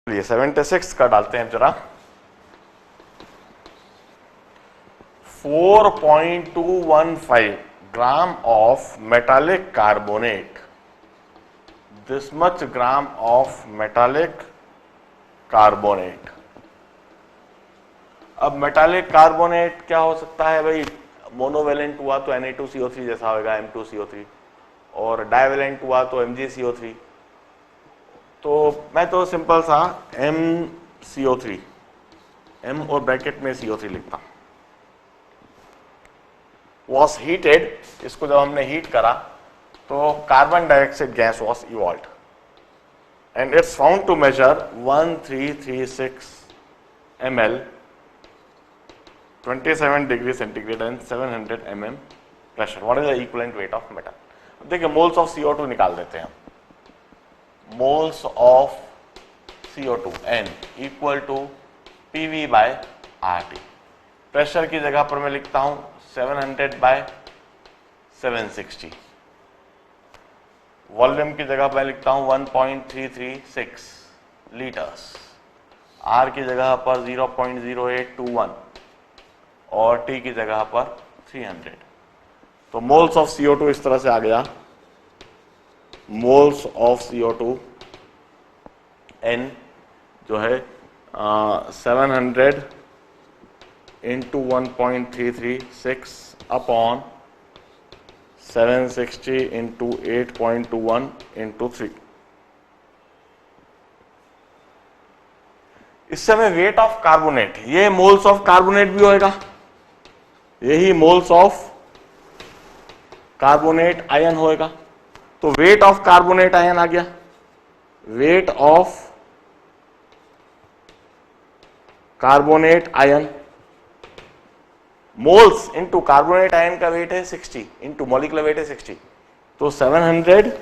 चलिए 76 का डालते हैं जरा। 4.215 gram of metallic carbonate, this much gram of metallic carbonate. अब मेटालिक कार्बोनेट क्या हो सकता है भाई? मोनोवेलेंट हुआ तो Na2CO3 जैसा होगा M2CO3, और डाइवेलेंट हुआ तो MgCO3। तो मैं तो सिंपल सा MCO3, M और ब्रैकेट में CO3 लिखता हूं। वॉज हीटेड, इसको जब हमने हीट करा तो carbon dioxide gas was evolved and it's found to measure 1336 ml 27 degree centigrade and 700 mm pressure. What is the equivalent weight of metal? देखिए मोल्स ऑफ CO2 निकाल देते हैं हम। Moles of CO2 N equal to PV by RT। Pressure की जगह पर मैं लिखता हूं 700 बाय 760। वॉल्यूम की जगह पर लिखता हूं 1.336 लीटर्स। R की जगह पर 0.0821 और T की जगह पर 300। तो मोल्स ऑफ CO2 इस तरह से आ गया। मोल्स ऑफ CO2 N जो है 700 इंटू 1.336 अपॉन 760 इंटू 8.21 इंटू 3। इससे हमें वेट ऑफ कार्बोनेट, ये मोल्स ऑफ कार्बोनेट भी होएगा, यही मोल्स ऑफ कार्बोनेट आयन होएगा। तो वेट ऑफ कार्बोनेट आयन आ गया। Weight of carbonate ion, moles into carbonate ion का वेट है 60 इंटू मॉलिक्यूलर वेट है 60। तो 700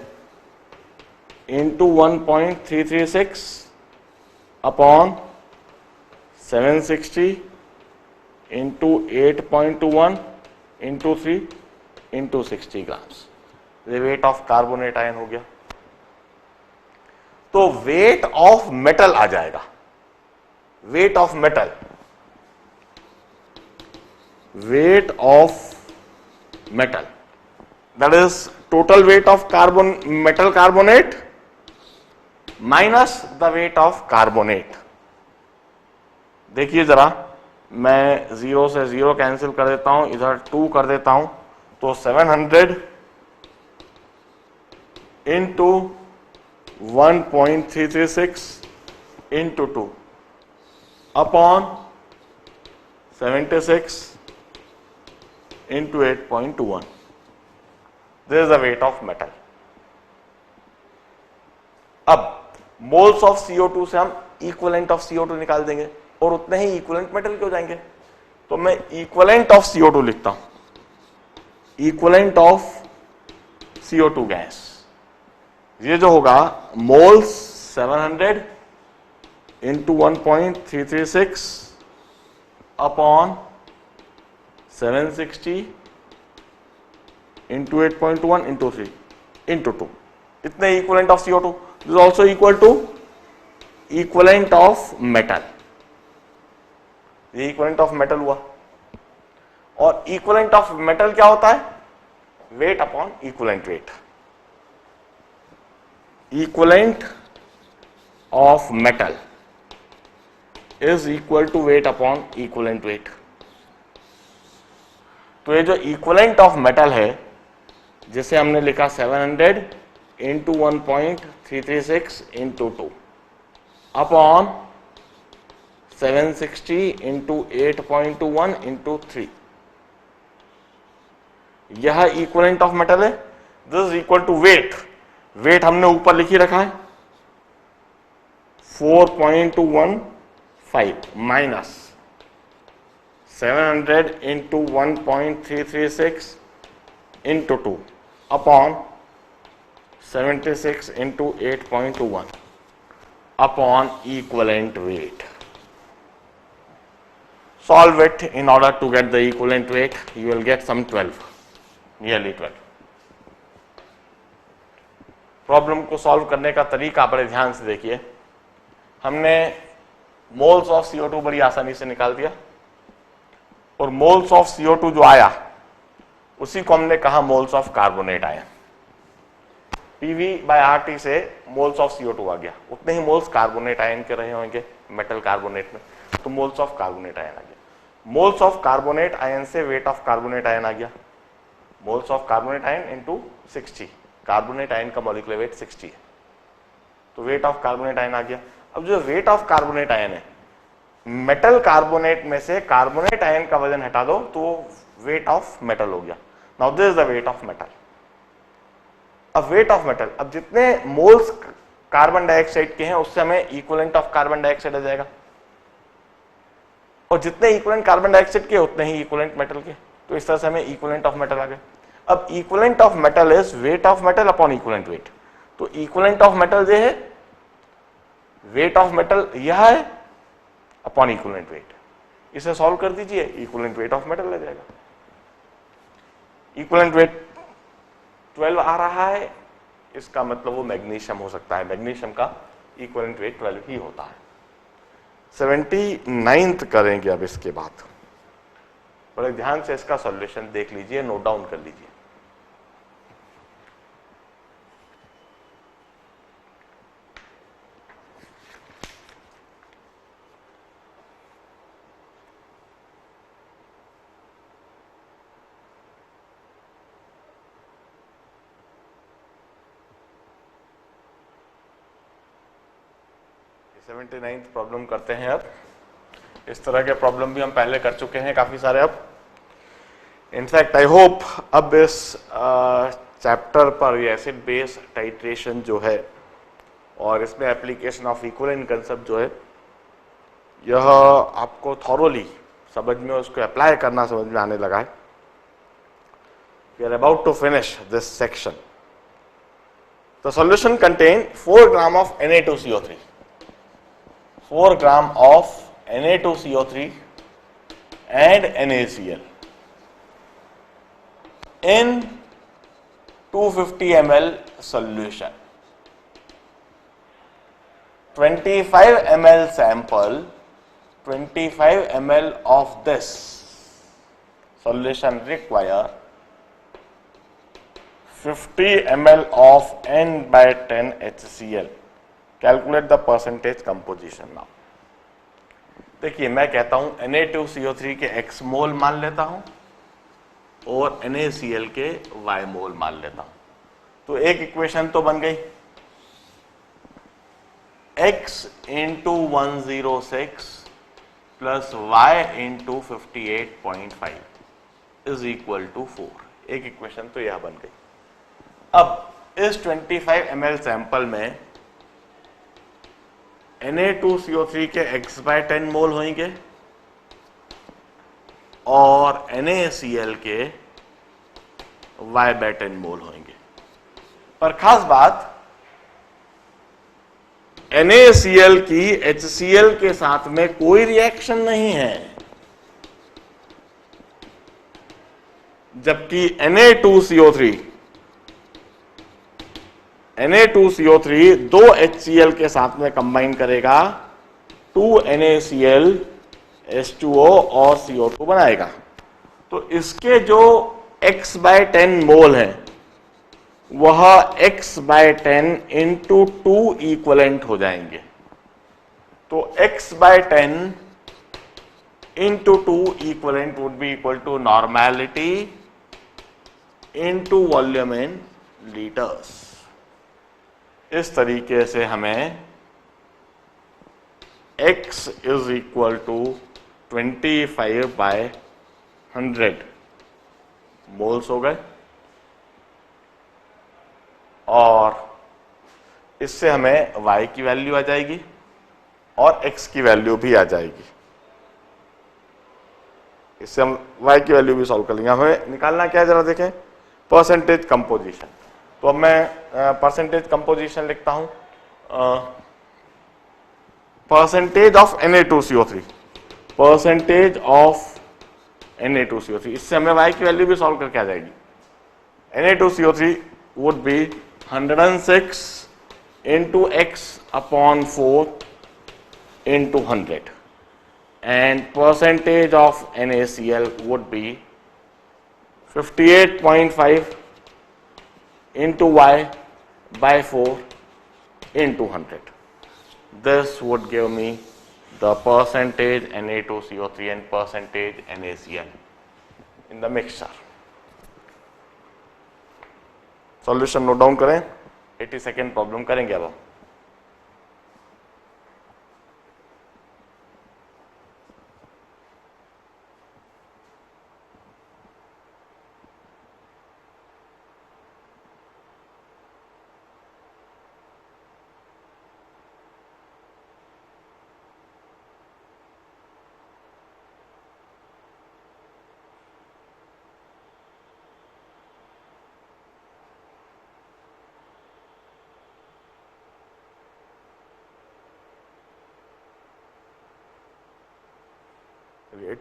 into 1.336 upon 760 into 8.21 into 3 into 60 grams. ये वेट ऑफ कार्बोनेट आयन हो गया। तो वेट ऑफ मेटल आ जाएगा। Wait of metal, wait of metal that is total weight of carbon metal carbonate minus the weight of carbonate. देखिए जरा, मैं 0 से 0 cancel कर देता हूं, इधर 2 कर देता हूं, तो 700 into 1.336 into 2 upon 76 into 8.21। This is the wait of metal. अब मोल्स ऑफ CO2 से हम इक्विवेलेंट ऑफ CO2 निकाल देंगे और उतने ही इक्विवेलेंट मेटल के हो जाएंगे। तो मैं इक्विवेलेंट ऑफ CO2 लिखता हूं, इक्विवेलेंट ऑफ CO2 गैस। ये जो होगा moles 700 into 1.336 upon 760 into 8.1 into 3 into 2, इतने equivalent of CO2। This also equal to equivalent of metal. ये इक्विवेलेंट ऑफ मेटल हुआ। और इक्विवेलेंट ऑफ मेटल क्या होता है? Weight upon equivalent weight. Equivalent of metal is equal to weight upon equivalent weight. तो ये जो इक्विवेलेंट ऑफ मेटल है, जिसे हमने लिखा 700 into 1.336 into 2 upon 760 into 8.21 into 3, यह इक्विवेलेंट ऑफ मेटल है। This is equal to weight. Weight हमने ऊपर लिखी रखा है 4.215 minus 700 into 1.336 into 2 upon 76 into 8.21 upon equivalent weight. Solve it in order to get the equivalent weight. You will get some 12, nearly 12. Problem को solve करने का तरीका बड़े ध्यान से देखिए। हमने मोल्स ऑफ CO2 बड़ी आसानी से निकाल दिया, और मोल्स ऑफ CO2 जो आया उसी को हमने कहा moles of carbonate ion. PV/RT से मोल्स ऑफ CO2 आ गया, उतने ही मोल्स कार्बोनेट आयन के रहे होंगे मेटल कार्बोनेट में, तो मोल्स ऑफ कार्बोनेट आयन आ गया। मोल्स ऑफ कार्बोनेट आयन से वेट ऑफ कार्बोनेट आयन आ गया, moles of carbonate ion into 60, carbonate ion का मॉलिक्यूलर वेट 60 है, तो वेट ऑफ कार्बोनेट आयन आ गया। अब जो वेट ऑफ कार्बोनेट आयन है, मेटल कार्बोनेट में से कार्बोनेट आयन का वजन हटा दो तो वेट ऑफ मेटल हो गया। Now this is the wait of metal. अब वेट ऑफ मेटल, अब जितने मोल्स कार्बन डाइऑक्साइड के हैं उससे हमें इक्विवेलेंट ऑफ कार्बन डाइऑक्साइड आ जाएगा, और जितने इक्विवेलेंट कार्बन डाइऑक्साइड के उतने ही इक्विवेलेंट मेटल के, तो इस तरह से हमें इक्विवेलेंट ऑफ मेटल आ गए। अब equivalent of metal is wait of metal upon equivalent weight, तो इक्विवेलेंट ऑफ मेटल ये है, वेट ऑफ मेटल यह है अपॉन इक्विवेलेंट वेट। इसे सॉल्व कर दीजिए, इक्विवेलेंट वेट ऑफ मेटल आ जाएगा। इक्विवेलेंट वेट 12 आ रहा है, इसका मतलब वो मैग्नीशियम हो सकता है, मैग्नीशियम का इक्विवेलेंट वेट 12 ही होता है। 79th करेंगे अब इसके बाद, बड़े ध्यान से इसका सॉल्यूशन देख लीजिए, नोट डाउन कर लीजिए। प्रॉब्लम करते हैं। अब इस तरह के प्रॉब्लम भी हम पहले कर चुके हैं काफी सारे। अब इनफैक्ट आई होप अब इस चैप्टर पर ये एसिड बेस टाइट्रेशन जो है और इसमें एप्लीकेशन ऑफ इक्विवेलेंट कंसेप्ट जो है, यह आपको थॉरोली समझ में, उसको अप्लाई करना समझ में आने लगा है। We are about to finish this section. The solution contain 4 gram of Na2CO3, 4 gram of Na2CO3 and NaCl in 250 ml solution. 25 ml sample, 25 ml of this solution require 50 ml of N/10 HCl. Calculate the percentage composition. Now देखिए, मैं कहता हूं Na2CO3 के x मोल मान लेता हूं और NaCl के y मोल मान लेता हूं, तो एक इक्वेशन तो बन गई, x into 106 plus y into 58.5 is equal to 4। एक इक्वेशन तो यह बन गई। अब इस 25 ml सैंपल में Na2CO3 के x/10 मोल होंगे और NaCl के y/10 मोल होंगे। पर खास बात, NaCl की HCl के साथ में कोई रिएक्शन नहीं है, जबकि Na2CO3 दो HCl के साथ में कंबाइन करेगा, 2 NaCl H2O और CO2 बनाएगा। तो इसके जो x/10 मोल है वह x/10 इंटू 2 इक्वलेंट हो जाएंगे। तो x/10 into 2 equivalent would be equal to normality into volume in litres. इस तरीके से हमें x is equal to 25/100 moles हो गए, और इससे हमें y की वैल्यू आ जाएगी और x की वैल्यू भी आ जाएगी। इससे हम y की वैल्यू भी सॉल्व कर लेंगे। हमें निकालना क्या है, जरा देखें, परसेंटेज कंपोजिशन। तो अब मैं परसेंटेज कंपोजिशन लिखता हूं, percentage of Na2CO3, percentage of Na2CO3। इससे हमें y की वैल्यू भी सॉल्व करके आ जाएगी। Na2CO3 would be 106 into x upon 4 into 100 and percentage of NaCl would be 58.5 into Y by 4 into 100. This would give me the percentage Na2CO3 and percentage NaCl in the mixture. Solution note down करें. 82nd problem करेंगे अब हम.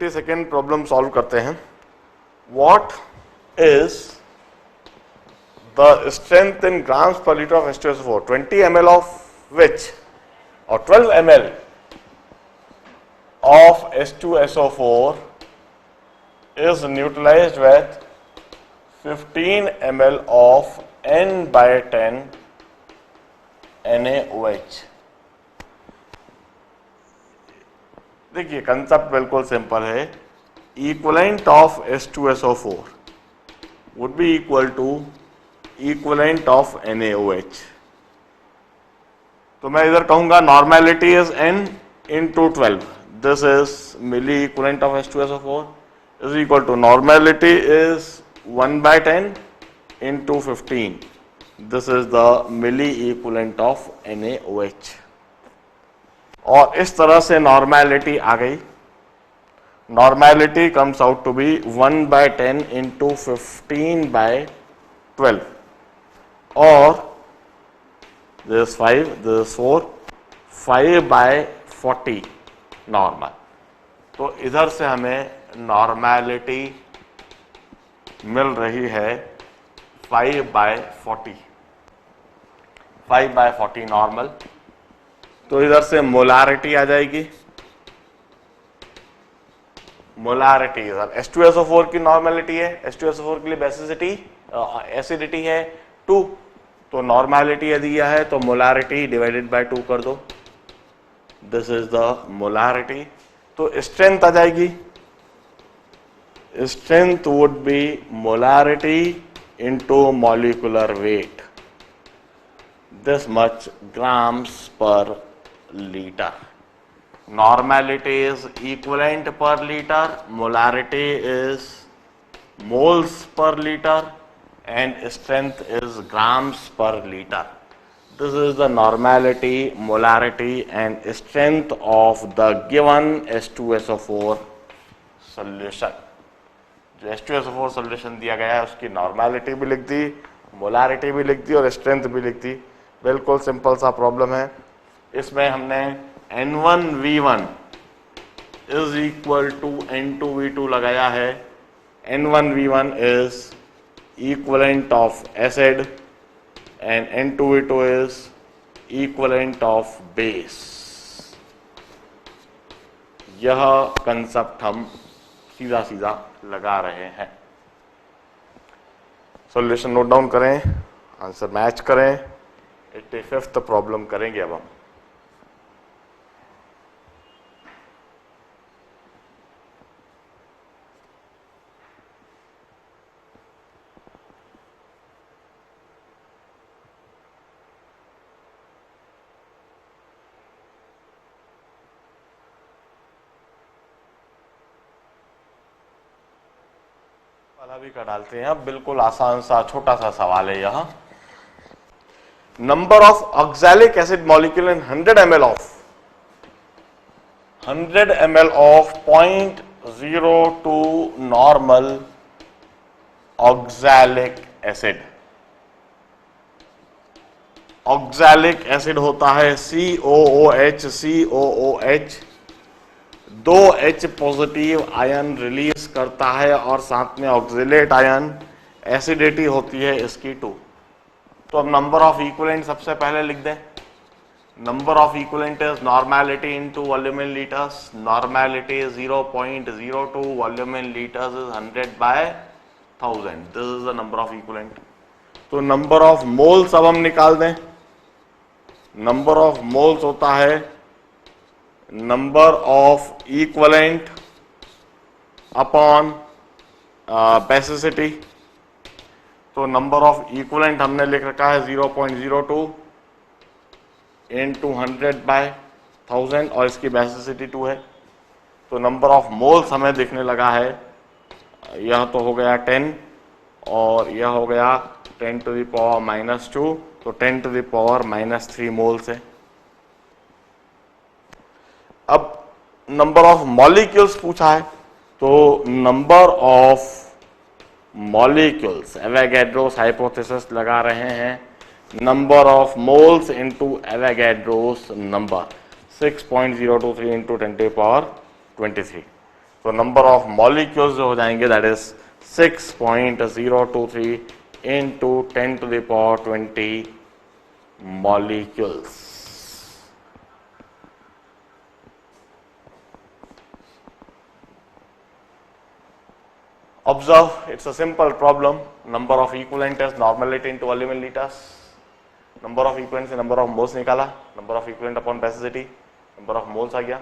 Second problem solve करते हैं. What is the strength in grams per litre of H2SO4 20 ml of which और 12 ml of H2SO4 is neutralized with 15 ml of N/10 NaOH. देखिए concept बिल्कुल simple है. Equivalent of H2SO4 would be equal to equivalent of NaOH. तो मैं इधर कहूंगा normality is N into 12. This is milli equivalent of H2SO4 is equal to normality is 1/10 into 15. This is the milli equivalent of NaOH. और इस तरह से normality आ गई. Normality comes out to be 1/10 into 15/12 और दिस 5 दिस 4 5/40 नॉर्मल. तो इधर से हमें नॉर्मेलिटी मिल रही है 5/40 5/40 नॉर्मल. तो इधर से मोलारिटी आ जाएगी. मोलारिटी इधर H2SO4 की नॉर्मेलिटी है. H2SO4 के लिए बेसिसिटी एसिडिटी है 2. तो नॉर्मेलिटी यदि यह है तो मोलारिटी डिवाइडेड बाय 2 कर दो. This is the molarity. तो स्ट्रेंथ आ जाएगी. Strength would be molarity into molecular weight. This much grams per liter. Normality is equivalent per liter, molarity is moles per liter, and strength is grams per liter. This is the normality, molarity and strength of the given H2SO4 solution. जो H2SO4 solution दिया गया है उसकी normality भी लिख दी, molarity भी लिख दी और स्ट्रेंथ भी लिख दी. बिल्कुल सिंपल सा प्रॉब्लम है. इसमें हमने N1V1 is equal to N2V2 लगाया है. N1V1 is equivalent of acid and N2V2 is equivalent of base. यह कंसेप्ट हम सीधा सीधा लगा रहे हैं. सॉल्यूशन नोट डाउन करें, आंसर मैच करें. 85th प्रॉब्लम करेंगे अब हम. वाला भी का डालते हैं. अब बिल्कुल आसान सा छोटा सा सवाल है यह. Number of oxalic acid molecule in 100 ml of 0.02 normal oxalic acid. Oxalic acid होता है COOH. 2 H positive ion release करता है और साथ में ऑक्सिलेट आयन. एसिडिटी होती है इसकी 2. तो अब नंबर ऑफ इक्विवेलेंट सबसे पहले लिख दें. number of equivalent is normality into volume in liters. Normality is 0.02, volume in liters is 100 by 1000. This is the number of equivalent. तो number of moles अब हम निकाल दें. number of moles होता है number of equivalent upon basicity. तो number of equivalent हमने लिख रखा है 0.02 into 100 by 1000 और इसकी बेसिसिटी 2 है. तो नंबर ऑफ मोल्स हमें दिखने लगा है, यह तो हो गया 10 और यह हो गया 10 to the power -2, तो 10 to the power -3 मोल्स है. अब नंबर ऑफ मॉलिक्यूल्स पूछा है, तो number of molecules Avogadro's hypothesis लगा रहे हैं. number of moles into Avogadro's number 6.023 into 10 to the power 23. तो number of molecules जो हो जाएंगे that is 6.023 into 10 to the power 20 molecules. Observe, it's a simple problem. Number of equivalent is normality into volume in liters. Number of equivalent से number of moles निकाला, number of equivalent upon basicity, number of moles आ गया,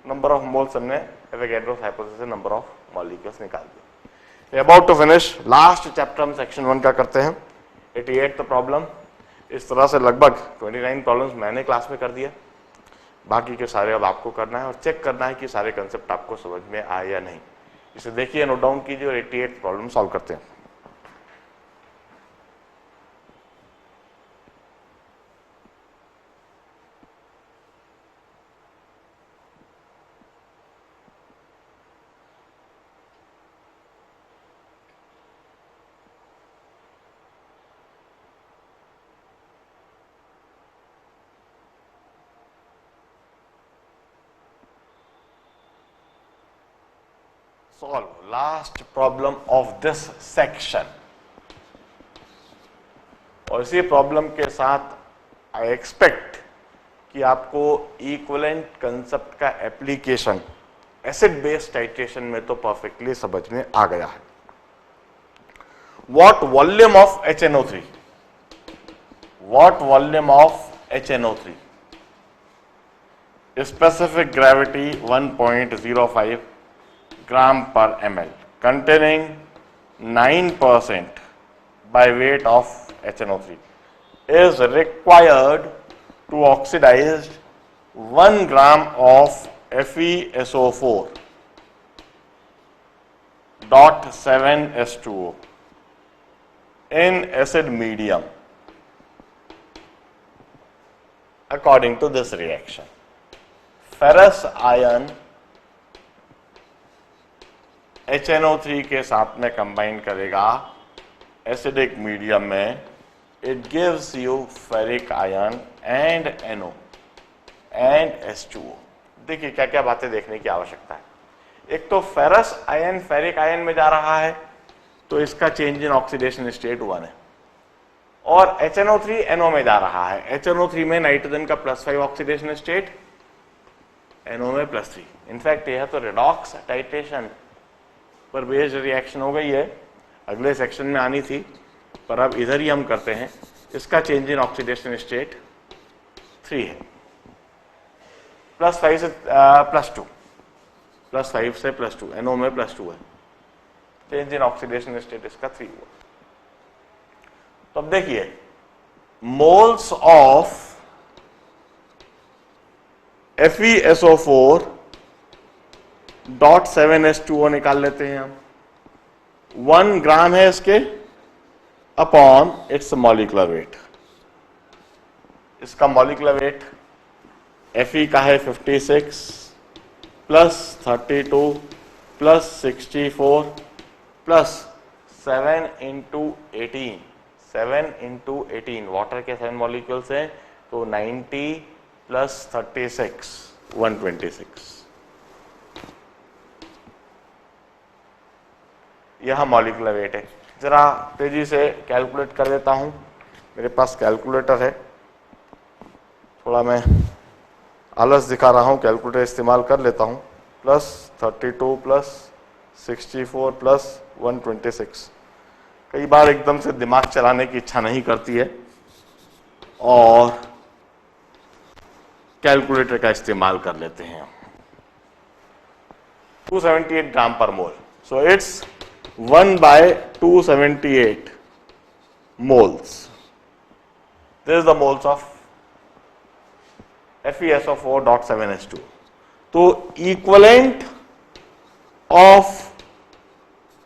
number of moles हमने Avogadro's hypothesis से number of molecules निकाल दिया. About to finish, last chapter हम section 1 का करते हैं. 88 प्रॉब्लम. इस तरह से लगभग 29 प्रॉब्लम्स मैंने क्लास में कर दिया, बाकी के सारे अब आपको करना है और चेक करना है कि सारे कंसेप्ट आपको समझ में आए या नहीं. इसे देखिए, नोट डाउन कीजिए और 88 प्रॉब्लम सॉल्व करते हैं. Solve last problem of this section. और इसी प्रॉब्लम के साथ आई एक्सपेक्ट कि आपको इक्विवेलेंट कंसेप्ट का एप्लीकेशन एसिड बेस्ड टाइट्रेशन में तो परफेक्टली समझ में आ गया है. What volume of HNO3? What volume of HNO3? Specific gravity 1.05 gram per ml, containing 9% by weight of HNO3 is required to oxidize 1 gram of FeSO4.7H2O in acid medium according to this reaction. Ferrous iron HNO3 के साथ में combine करेगा acidic medium में. It gives you ferric ion and NO and H2O. देखिए क्या क्या बातें देखने की आवश्यकता है. एक तो फेरस आयन फेरिक आयन में जा रहा है तो इसका चेंज इन ऑक्सीडेशन स्टेट 1 है, और HNO3 NO में जा रहा है. HNO3 में नाइट्रोजन का +5 ऑक्सीडेशन स्टेट, NO में +3. इनफैक्ट यह तो रेडॉक्स टाइट्रेशन पर बेस्ड रिएक्शन हो गई है, अगले सेक्शन में आनी थी पर अब इधर ही हम करते हैं. इसका चेंज इन ऑक्सीडेशन स्टेट 3 है, +5 से +2, +5 से +2, NO में +2 है. चेंज इन ऑक्सीडेशन स्टेट इसका 3 हुआ. तो अब देखिए, मोल्स ऑफ FeSO4.7H2O निकाल लेते हैं हम. 1 ग्राम है इसके अपॉन इट्स मॉलिक्यूलर वेट. इसका मॉलिक्यूलर वेट Fe का है 56 plus 32 plus 64 plus 7 into 18. 7 into 18 water के 7 मॉलिक्यूल्स हैं, तो 90 प्लस 36 126. यह मॉलिक्यूलर वेट है. जरा तेजी से कैलकुलेट कर देता हूं, मेरे पास कैलकुलेटर है, थोड़ा मैं आलस दिखा रहा हूं, कैलकुलेटर इस्तेमाल कर लेता हूं। +32 +64 +126। कई बार एकदम से दिमाग चलाने की इच्छा नहीं करती है और कैलकुलेटर का इस्तेमाल कर लेते हैं। 278 ग्राम पर मोल, so it's 1/278 moles. This is the moles of FeSO4.7H2. तो इक्वलेंट ऑफ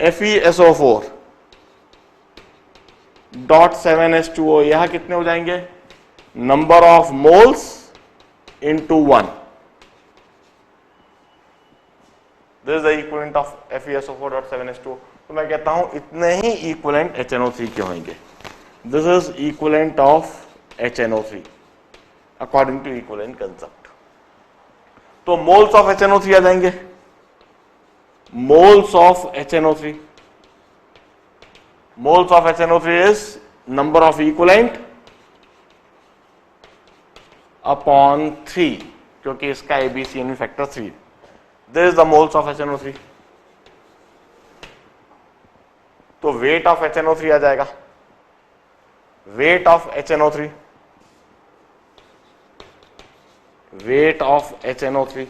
FeSO4.7H2O यहां कितने हो जाएंगे? Number of moles into 1। This is the equivalent of FeSO4.7H2O। तो मैं कहता हूं इतने ही इक्वलेंट HNO3 के होंगे। This is equivalent of HNO3 according to equivalent concept. तो मोल्स ऑफ HNO3 आ जाएंगे, moles of HNO3, moles of HNO3 is number of equivalent upon 3, क्योंकि इसका ABCN factor 3। This is the moles of HNO3। तो weight of HNO3 आ जाएगा, weight of HNO3, weight of HNO3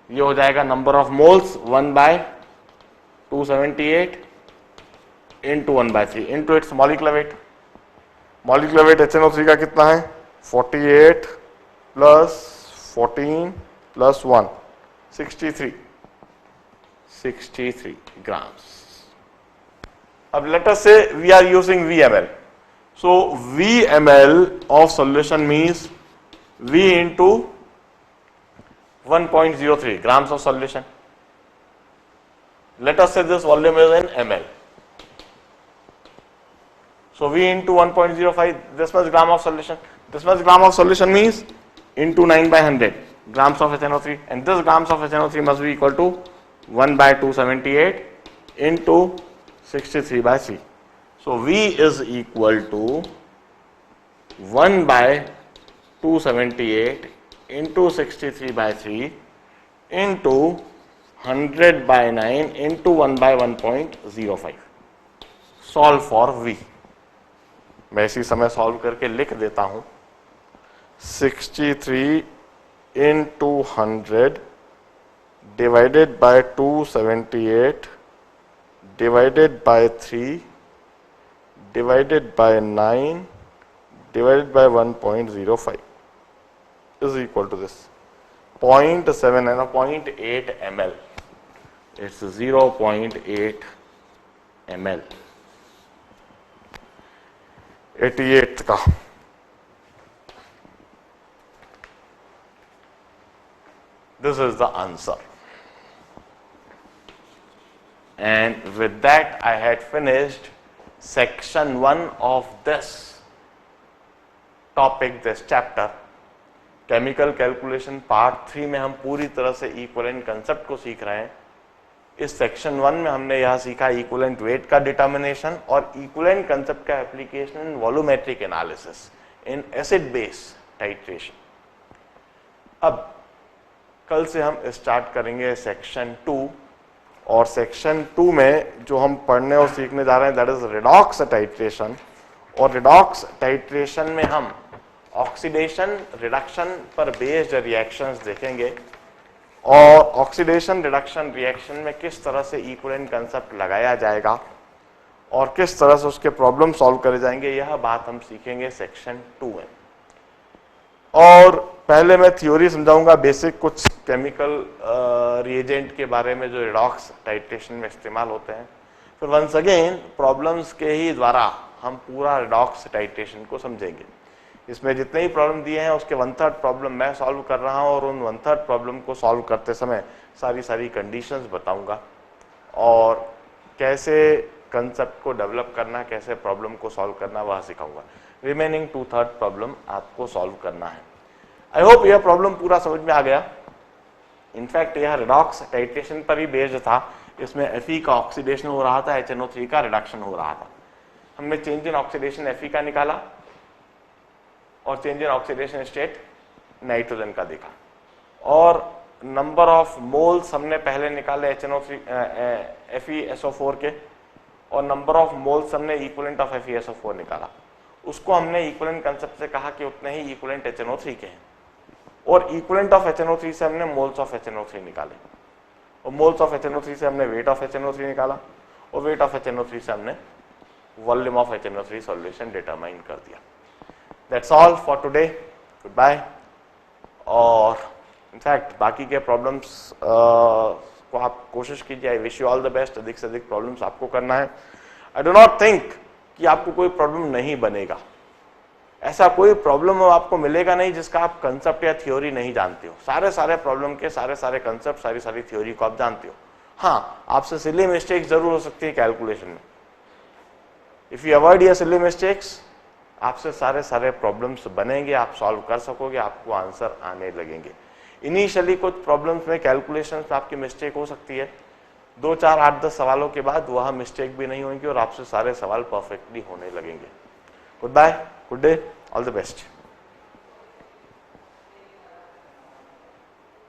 ये हो जाएगा number of moles 1/278 into 1/3 into its molecular weight. Molecular weight HNO3 का कितना है? 48 + 14 + 1 63 grams. अब let us say we are using VML. So VML of solution means V into 1.03 grams of solution. Let us say this volume is in ml. So V into 1.05, this much gram of solution. This much gram of solution means into 9/100 grams of HNO3, and this grams of HNO3 must be equal to 1/278 into 63/3. So V is equal to 1/278 into 63/3 into 100/9 into 1/1.05. Solve for V. मैं इसी समय solve करके लिख देता हूं। 63 into 100 divided by 278 divided by 3 divided by 9 divided by 1.05 is equal to this 0.7 and 0.8 ml. It's 0.8 ml. 88th का this is the answer. And with that I had finished section 1 of this topic, this chapter. Chemical calculation part 3 में हम पूरी तरह से equivalent concept को सीख रहे हैं। इस सेक्शन 1 में हमने यह सीखा इक्विवेलेंट वेट का डिटर्मिनेशन और इक्विवेलेंट कंसेप्ट का application in volumetric analysis in acid base titration. अब कल से हम स्टार्ट करेंगे सेक्शन 2, और सेक्शन 2 में जो हम पढ़ने और सीखने जा रहे हैं दैट इज रिडॉक्स टाइट्रेशन। और रिडॉक्स टाइट्रेशन में हम ऑक्सीडेशन रिडक्शन पर बेस्ड रिएक्शंस देखेंगे, और ऑक्सीडेशन रिडक्शन रिएक्शन में किस तरह से इक्विवेलेंट कंसेप्ट लगाया जाएगा और किस तरह से उसके प्रॉब्लम सॉल्व करे जाएंगे, यह बात हम सीखेंगे सेक्शन 2 में। और पहले मैं थ्योरी समझाऊंगा बेसिक कुछ केमिकल रिएजेंट के बारे में जो रिडॉक्स टाइट्रेशन में इस्तेमाल होते हैं। फिर वंस अगेन प्रॉब्लम्स के ही द्वारा हम पूरा रिडॉक्स टाइट्रेशन को समझेंगे। इसमें जितने ही प्रॉब्लम दिए हैं उसके 1/3 प्रॉब्लम मैं सॉल्व कर रहा हूं, और उन 1/3 प्रॉब्लम को सॉल्व करते समय सारी कंडीशंस बताऊंगा और कैसे कंसेप्ट को डेवलप करना, कैसे प्रॉब्लम को सॉल्व करना वह सिखाऊंगा। रिमेनिंग 2/3 प्रॉब्लम आपको सॉल्व करना है। आई होप यह प्रॉब्लम पूरा समझ में आ गया। इनफैक्ट यह रिडॉक्स टाइट्रेशन पर ही बेस्ड था। इसमें Fe का ऑक्सीडेशन हो रहा था, HNO3 का रिडक्शन हो रहा था। हमने चेंज इन ऑक्सीडेशन Fe का निकाला और change in oxidation state nitrogen का देखा, और नंबर ऑफ मोल्स हमने पहले निकाले HNO3 FeSO4 के, और नंबर ऑफ मोल्स हमने इक्विवेलेंट ऑफ FeSO4 निकाला। उसको हमने इक्विवेलेंट कंसेप्ट से कहा कि उतने ही इक्विवेलेंट HNO3 के हैं, और इक्विवेलेंट ऑफ HNO3 से हमने मोल्स ऑफ HNO3 निकाले, और मोल्स ऑफ HNO3 से हमने वेट ऑफ HNO3 निकाला, और वेट ऑफ HNO3 से हमने volume of HNO3 solution determine कर दिया। That's all for today, good bye. और इनफैक्ट बाकी के प्रॉब्लम्स को आप कोशिश कीजिए, I wish you all the best. अधिक से अधिक प्रॉब्लम्स आपको करना है। आई डू नॉट थिंक कि आपको कोई प्रॉब्लम नहीं बनेगा, ऐसा कोई प्रॉब्लम आपको मिलेगा नहीं जिसका आप कंसेप्ट या थ्योरी नहीं जानते हो। सारे प्रॉब्लम के सारे कंसेप्ट, सारी थ्योरी को आप जानते हो। हाँ, आपसे सिली मिस्टेक्स जरूर हो सकती है कैलकुलेशन में। If you avoid your silly mistakes, आपसे सारे प्रॉब्लम्स बनेंगे, आप सॉल्व कर सकोगे, आपको आंसर आने लगेंगे। इनिशियली कुछ प्रॉब्लम्स में कैलकुलेशंस में आपकी मिस्टेक हो सकती है, 2, 4, 8, 10 सवालों के बाद वह मिस्टेक भी नहीं होंगी और आपसे सारे सवाल परफेक्टली होने लगेंगे। Good bye, good day, all the best.